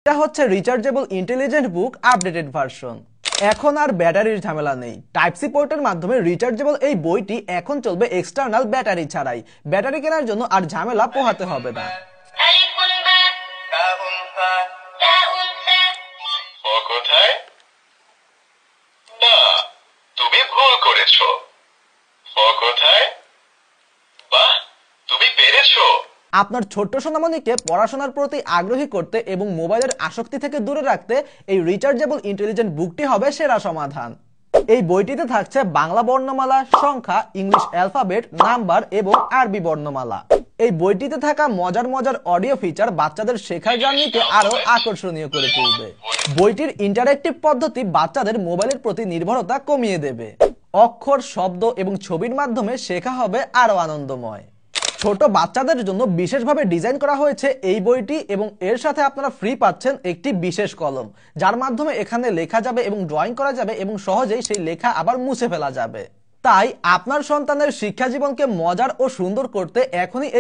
এটা হচ্ছে rechargeable intelligent বুক updated version. এখন আর ব্যাটারির ঝামেলা নেই। টাইপ সি পোর্টের মাধ্যমে রিচার্জেবল এই বইটি এখন চলবে এক্সটার্নাল ব্যাটারি ছাড়াই। ব্যাটারি কেনার জন্য আর ঝামেলা পোহাতে হবে না। কোথায়? না, তুমি ভুল করেছো। কোথায়? বাহ, তুমি পেরেছো। আপনার ছোট্ট সোনামণিকে পড়াশোনার প্রতি আগ্রহী করতে এবং মোবাইলের আসক্তি থেকে দূরে রাখতে এই রিচার্জেবল ইন্টেলিজেন্ট বুকটি হবে সেরা সমাধান। এই বইটিতে থাকছে বাংলা বর্ণমালা, সংখ্যা, ইংলিশ অ্যালফাবেট, নাম্বার এবং আরবি বর্ণমালা। এই বইটিতে থাকা মজার মজার অডিও ফিচার বাচ্চাদের শেখার জার্নিকে আরো আকর্ষণীয় করে তুলবে। বইটির ইন্টারঅ্যাক্টিভ পদ্ধতি বাচ্চাদের মোবাইলের প্রতি নির্ভরতা কমিয়ে দেবে। অক্ষর, শব্দ এবং ছবির মাধ্যমে শেখা হবে আরো আনন্দময়। ছোট বাচ্চাদের জন্য বিশেষভাবে ডিজাইন করা হয়েছে এই বইটি এবং এর সাথে আপনারা ফ্রি পাচ্ছেন একটি বিশেষ কলম, যার মাধ্যমে এখানে লেখা যাবে এবং ড্রয়িং করা যাবে এবং সহজেই সেই লেখা আবার মুছে ফেলা যাবে। তাই আপনার সন্তানের শিক্ষা জীবনকে মজার ও সুন্দর করতে এখনই